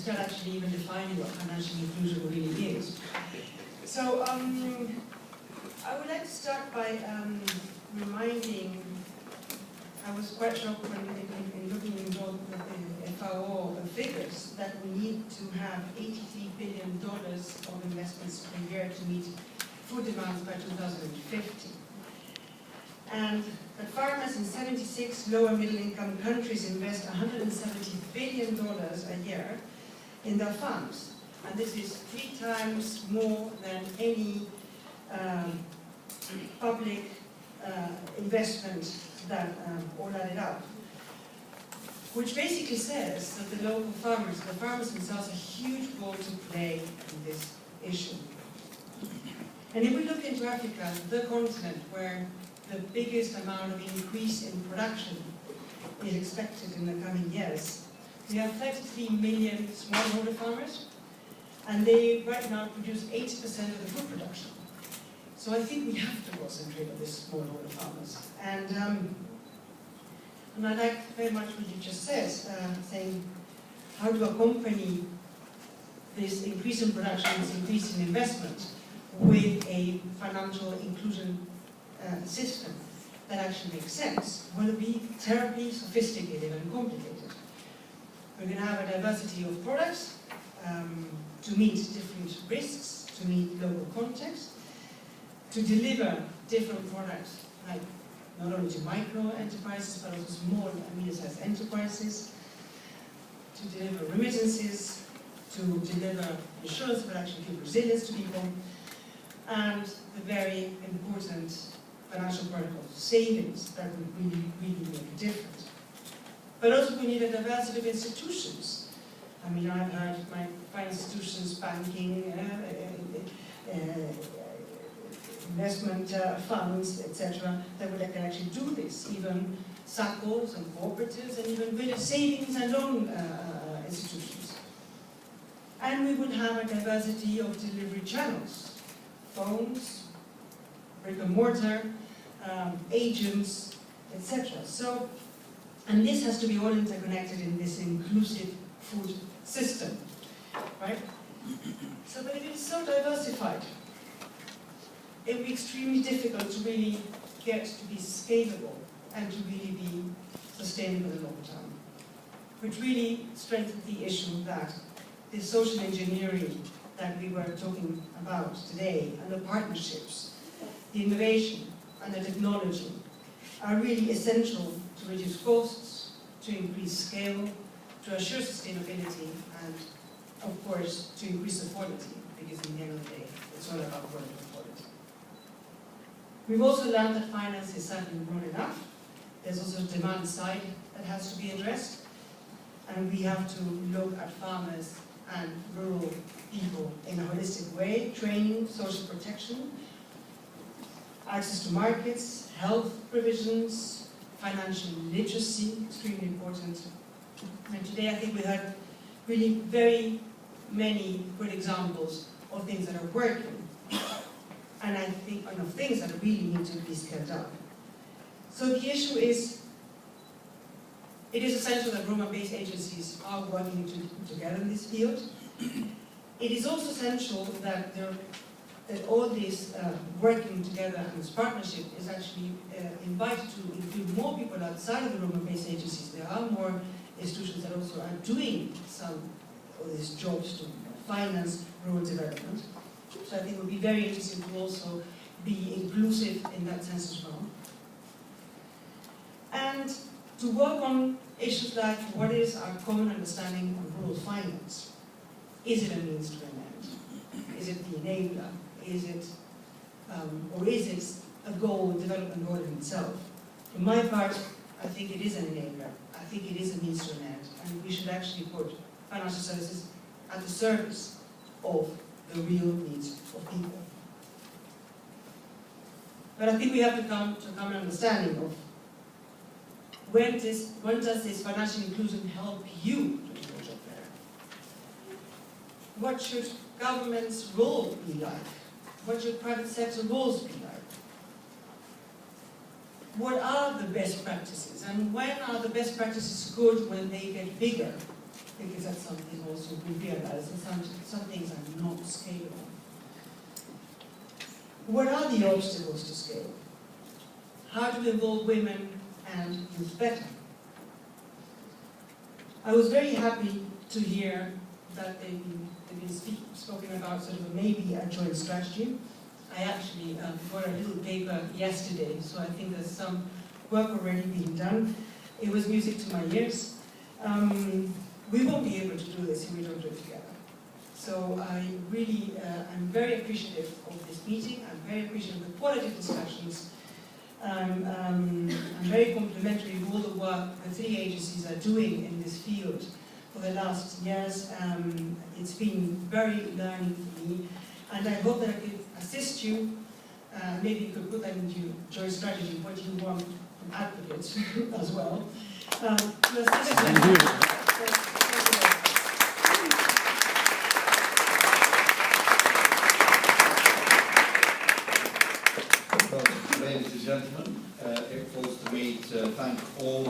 start actually even defining what financial inclusion really is. So I would like to start by reminding, I was quite shocked when in looking into the FAO figures that we need to have $83 billion of investments per year to meet food demands by 2050. And that farmers in 76 low and middle income countries invest $170 billion a year in their farms. And this is 3 times more than any public investment that all added up. Which basically says that the local farmers, the farmers themselves, have a huge role to play in this issue. And if we look into Africa, the continent where the biggest amount of increase in production is expected in the coming years, we have 33 million smallholder farmers, and they right now produce 80% of the food production. So I think we have to concentrate on these smallholder farmers. And I like very much what you just said, saying how to accompany this increase in production, this increase in investment, with a financial inclusion system that actually makes sense. Will it be terribly sophisticated and complicated? We're going to have a diversity of products to meet different risks, to meet local context, to deliver different products, like not only to micro enterprises, but also small and medium-sized enterprises, to deliver remittances, to deliver insurance that actually give resilience to people, and the very important financial protocol savings that would really, really make a difference. But also we need a diversity of institutions. I mean, I've heard my finance institutions, banking, investment funds, etc., that would actually do this, even SACCOs and cooperatives, and even village savings and loan institutions. And we would have a diversity of delivery channels, phones, brick and mortar, agents, etc. So, and this has to be all interconnected in this inclusive food system, right? So, but if it's so diversified, it would be extremely difficult to really get to be scalable and to really be sustainable in the long term, which really strengthens the issue that the social engineering that we were talking about today, and the partnerships, the innovation and the technology are really essential to reduce costs, to increase scale, to assure sustainability, and of course to increase the quality, because in the end of the day, it's all about quality. We've also learned that finance is certainly not enough. There's also a demand side that has to be addressed, and we have to look at farmers and rural people in a holistic way: training, social protection, access to markets, health provisions, financial literacy, extremely important. And today I think we had really very many good examples of things that are working, and I think of things that really need to be scaled up. So the issue is, it is essential that Roma-based agencies are working together in this field. It is also essential that all this working together and this partnership is actually invited to include more people outside of the Roma-based agencies. There are more institutions that also are doing some of these jobs to finance rural development. So I think it would be very interesting to also be inclusive in that sense as well. And to work on issues like, what is our common understanding of rural finance? Is it a means to an end? Is it the enabler? Is it, or is it a goal, a development goal in itself? For my part, I think it is an enabler. I think it is a means to an end, and we should actually put financial services at the service of the real needs of people. But I think we have to come to a common understanding of when does this financial inclusion help you to do your job better? What should government's role be like? What should private sector roles be like? What are the best practices? And when are the best practices good? When they get bigger because that's something also we realize that some things are not scalable. What are the obstacles to scale? How to involve women and youth better? I was very happy to hear that they've been spoken about sort of maybe a joint strategy. I actually got a little paper yesterday, so I think there's some work already being done. It was music to my ears. We won't be able to do this if we don't do it together. So I really, I'm very appreciative of this meeting. I'm very appreciative of the quality of discussions. I'm very complimentary of all the work the three agencies are doing in this field for the last years. It's been very learning for me, and I hope that I could assist you. Maybe you could put that into joint strategy, what you want from advocates as well. Thank you. Well, ladies and gentlemen, it falls to me to thank all